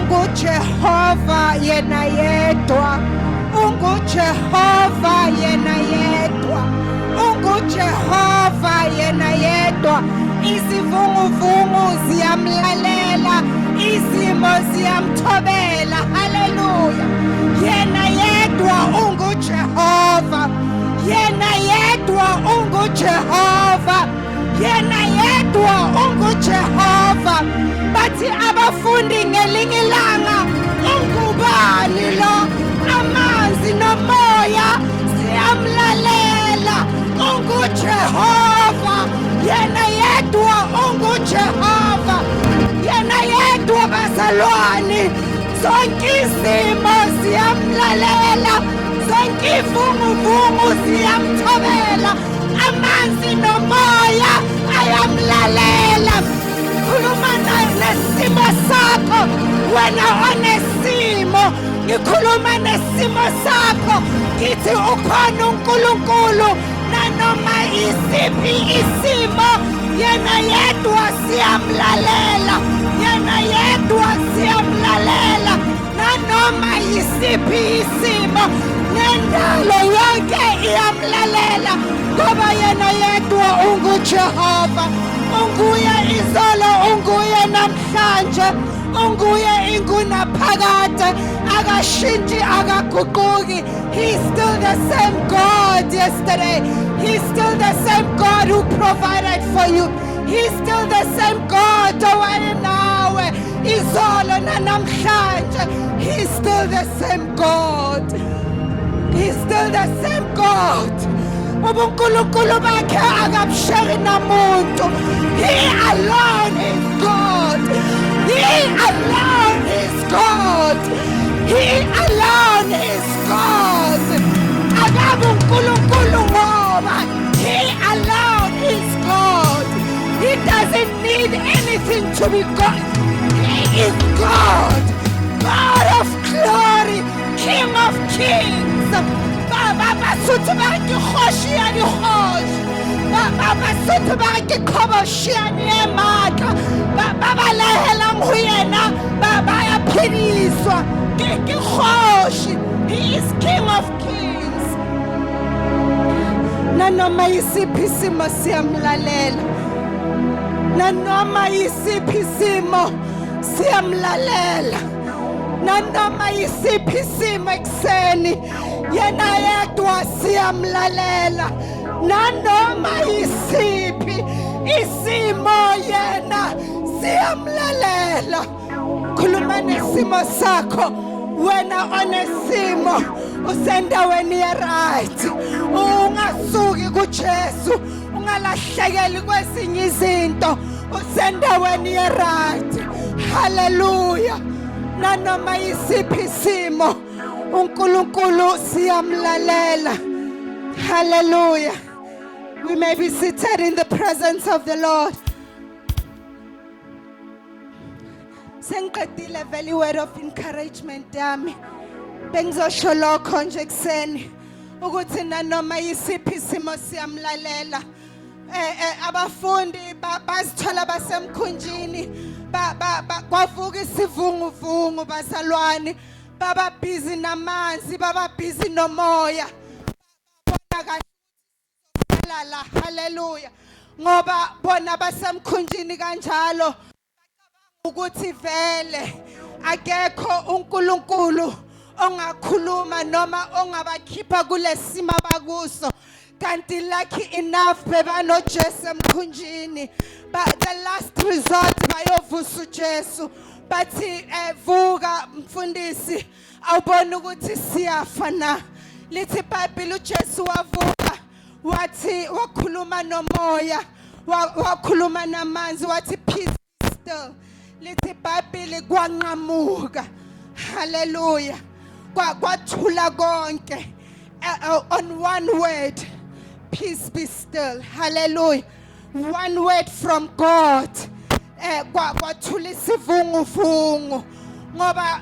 unguJehova yena yedwa, unguJehova yena yedwa, unguJehova yena yedwa. Izivunguvungu ziyamlalela, izimo ziyamthobela. Haleluya. Yena yedwa unguJehova, yena yedwa unguJehova, yena yedwa unguJehova. Bathi abafundi ngelinye ilanga, ungubani lo? Amanzi nomoya siyamlalela. UnguJehova, yena yedwa unguJehova, yena yedwa bazalwane. Zonke izimo ziyamlalela, zonke ivunguvungu ziyamthobela, amanzi nomoya ayamlalela. Khuluma nesimo sakho, wena onesimo. Ngikhuluma nesimo sakho, ngithi ukhona uNkulunkulu nanoma isiphi isimo, yena yedwa siyamlalela, yena yedwa siyamlalela. Nanoma isiphi isimo, nendalo yonke iyamlalela, ngoba yena yedwa unguJehova. Unguye izolo, unguye namhlanje, unguye ingunaphakade, akashintshi akaguquki. He's still the same God yesterday. He's still the same God who provided for you. He's still the same God owayenawe izolo nanamhlanje. He's still the same God. He's still the same God. ubuNkulunkulu bakhe akabusheri namuntu. He alone is God. He alone is God. He alone is God. Akabe uNkulunkulu ngoba He alone is God. He doesn't need anything to be God. He is God. God of glory, King of kings. Baba basuthu ba ke khoshi ya di khoshi, baba basuthu ba ke khoboshi ya di matla, baba lehelang ho yena baba ya phediswa ke khoshi. He is King of kings. Nanoma isiphi isimo siyamlalela, nanoma isiphi isimo siyamlalela, nanoma isiphi isimo ekseni yena yedwa siyamlalela. Nanoma isiphi isimo yena siyamlalela. Khuluma nesimo sakho, wena onesimo usendaweni ya right. Ungasuki kuJesu, ungalahlekeli kwezinye izinto, usendaweni ya right. Hallelujah. Nanoma isiphi isimo uNkulunkulu siyamlalela. Hallelujah. We may be seated in the presence of the Lord. Sengiqedile vele word of encouragement yami. Bengizosho lokho nje ekseni ukuthi nanoma isiphi isimo siyamlalela. Abafundi bazithola basemkhunjini, kwavuka isivunguvungu bazalwane, baba busy namanzi, baba busy nomoya. Bona kanjalo, hallelujah. Ngoba bona basemkhunjini kanjalo ukuthi vele akekho uNkulunkulu ongakhuluma noma ongabakhipha kulesimo abakuso. Kanti lucky enough bebano Jesu emkhunjini, but the last resort bayovusa uJesu. Bathi vuka mfundisi, awubona ukuthi siyafa na. Lithi iBhayibheli uJesu wavuka, wathi wakhuluma nomoya, wakhuluma namanzi, wathi peace be still. Lithi iBhayibheli kwanqamuka. Hallelujah. Kwathula konke on one word, peace be still. Hallelujah. One word from God. Kwathula isivunguvungu ngoba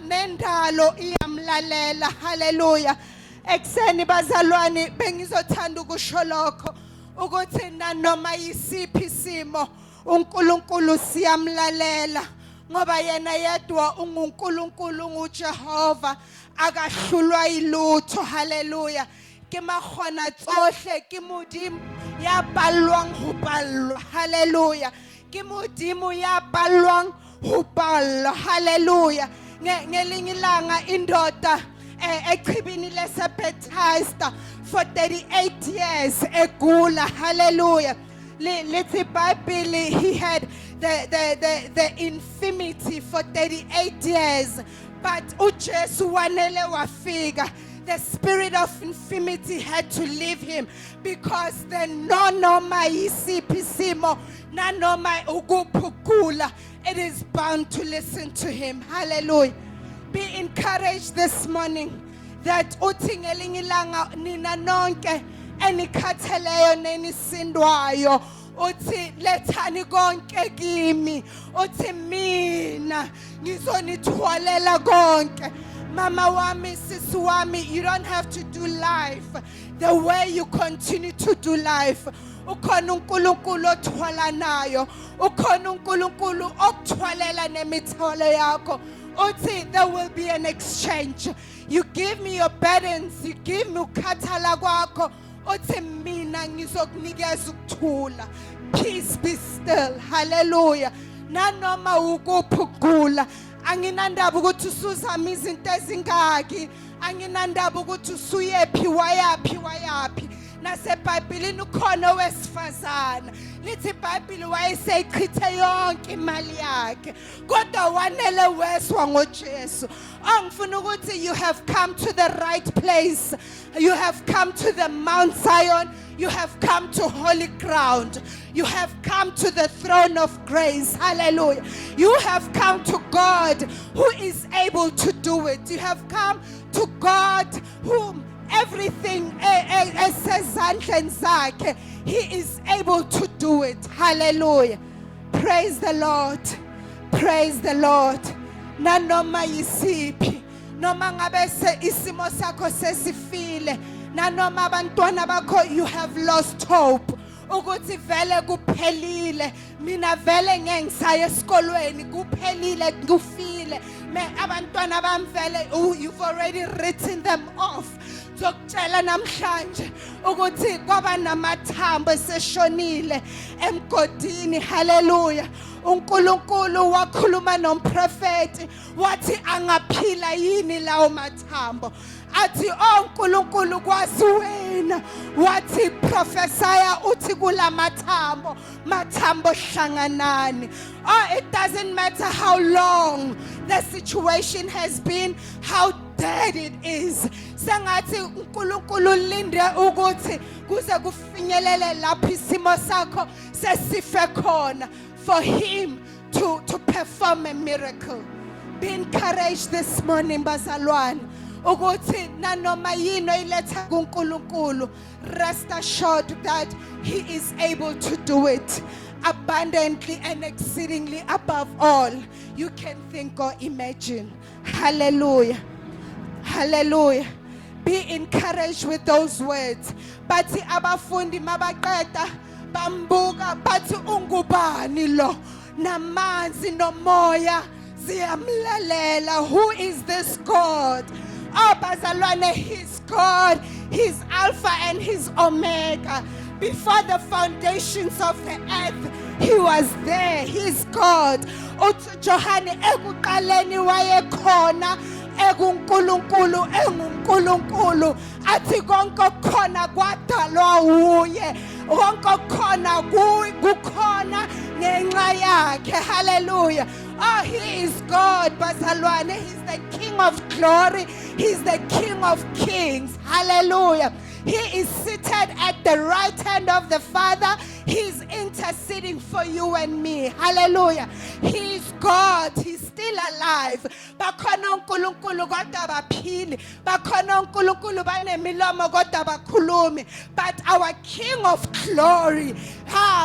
nendalo iyamlalela. Hallelujah. Ekseni bazalwane bengizothanda ukusho lokho ukuthi nanoma yisiphi isimo uNkulunkulu siyamlalela, ngoba yena yedwa ungunkulunkulu nguJehova akahlulwa ilutho. Hallelujah. Ke magona tsohle ke modimo ya ballwang ho ballwa. Hallelujah. Ke modimo ya ballwang ho ballwa. Hallelujah. Ngelinye ilanga indoda echibini lesebethesda for 38 years egula. Hallelujah. Little Bible, he had the infirmity for 38 years, but uJesu wanele wafika. The spirit of infirmity had to leave him because the noma yisiphi simo nanoma ukuphucula, it is bound to listen to him. Hallelujah. Be encouraged this morning that uthi ngelinye ilanga nina nonke enikhatheleyo nenisindwayo uthi lethani konke kimi, uthi mina ngizonithwalela konke. Mama wami, sisi wami, you don't have to do life the way you continue to do life. Ukhona uNkulunkulu othwala nayo, ukhona uNkulunkulu okuthwalela nemithwalo yakho. Uthi there will be an exchange. You give me your burdens, you give me ukhathala kwakho. Uthi mina ngizokunikeza ukuthula. Peace be still. Hallelujah. Nanoma ukuphucula, anginandaba ukuthi usuzama izinto ezingaki, anginandaba ukuthi usuyephi wayaphi. NaseBhayibhelini ukhona owesifazana lithi iBhayibheli wayeseyichithe yonke imali yakhe kodwa wanele weswa ngoJesu. Angifuna ukuthi you have come to the right place, you have come to the Mount Zion, you have come to holy ground, you have come to the throne of grace. Hallelujah. You have come to God who is able to do it. You have come to God whom everything esezandleni zakhe, he is able to do it. Hallelujah. Praise the Lord. Praise the Lord. Nanoma yisiphi, noma ngabe isimo sakho sesifile, nanoma abantwana bakho you have lost hope ukuthi vele kuphelile, mina vele ngeke ngisaye esikolweni kuphelile kufile, abantwana bami vele you've already written them off. Zokutshela namhlanje ukuthi kwaba namathambo eseshonile emgodini. Hallelujah. uNkulunkulu wakhuluma nomprofeti wathi angaphila yini lawo mathambo. Athi uNkulunkulu kwazi wena wathi prophesya uthi kula mathambo hlanganani. It doesn't matter how long the situation has been, how dead it is. Sengathi uNkulunkulu linde ukuthi kuze kufinyelele lapho isimo sakho sesife khona for him to perform a miracle. Be encouraged this morning bazalwane ukuthi nanoma yini iletha kuNkulunkulu, rest assured that he is able to do it abundantly and exceedingly above all you can think or imagine. Hallelujah. Hallelujah. Be encouraged with those words. Bathi abafundi mabaqeda bambuka bathi ungubani lo, namanzi nomoya ziyamlalela. Who is this God? Oh bazalwane, he's God. He's Alpha and he's Omega. Before the foundations of the earth, he was there. He's God. Uthi Johane ekuqaleni wayekhona, enguNkulunkulu athi konke khona kwadalwa uye, konke khona kukhona ngenxa yakhe. Hallelujah. Oh, he is God bazalwane. He's the King of glory. He's the King of kings. Hallelujah. He is seated at the right hand of the Father. He's interceding for you and me. Hallelujah. He is God. He's still alive. Bakhona uNkulunkulu kodwa baphili. Bakhona uNkulunkulu banemilomo kodwa bakhulumi. But our King of glory,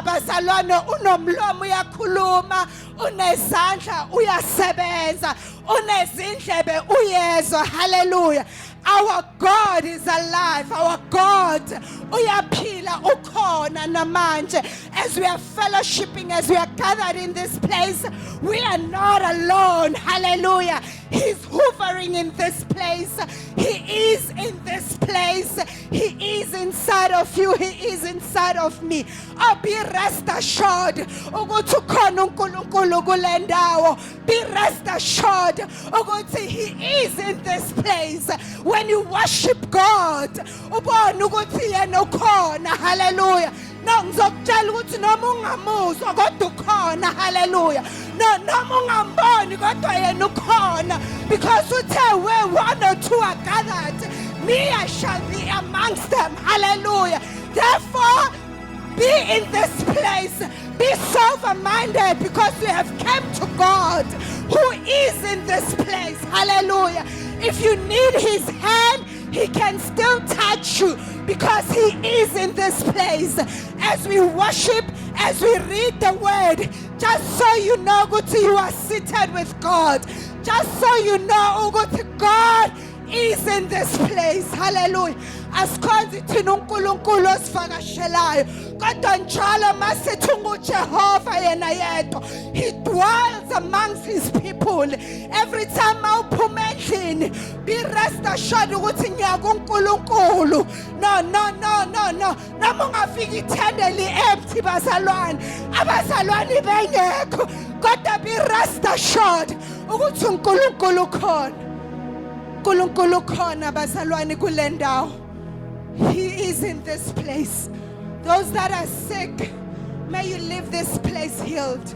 bazalwane, unomlomo uyakhuluma, unezandla uyasebenza, unezindlebe uyezwa. Hallelujah. Our God is alive. Our God uyaphila ukhona namanje. As we are fellowshipping, as we are gathered in this place, we are not alone. Hallelujah. He's hovering in this place. He is in this place. He is inside of you. He is inside of me. Oh, be rest assured. Be rest assured. He is in this place. When you worship God, hallelujah. No, ngizokutshela ukuthi noma ungamuzwa kodwa ukhona. Hallelujah. No, noma ungamboni kodwa yena ukhona. Because uthe where one or two are gathered, me I shall be amongst them. Hallelujah. Therefore, be in this place. Be sober-minded because you have come to God who is in this place. Hallelujah. If you need his hand, he can still touch you because he is in this place. As we worship, as we read the word, just so you know, you are seated with God. Just so you know, God is in this place. Hallelujah. Asikhonzi thina uNkulunkulu osivakashelayo kodwa njalo masithi unguJehova yena yedwa. He dwells amongst his people. Every time awuphuma endlini, be rest assured ukuthi ngiya kuNkulunkulu. No. Noma ungafika ithendeli empty bazalwane, abazalwane bengekho, kodwa be rest assured ukuthi uNkulunkulu khona. uNkulunkulu khona bazalwane kule ndawo. He is in this place. Those that are sick, may you leave this place healed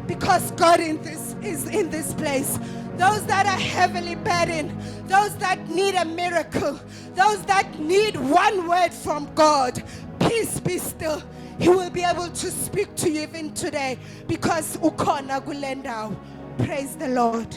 because God is in this place. Those that are heavily burdened, those that need a miracle, those that need one word from God, peace be still. He will be able to speak to you even today because ukhona kule ndawo. Praise the Lord.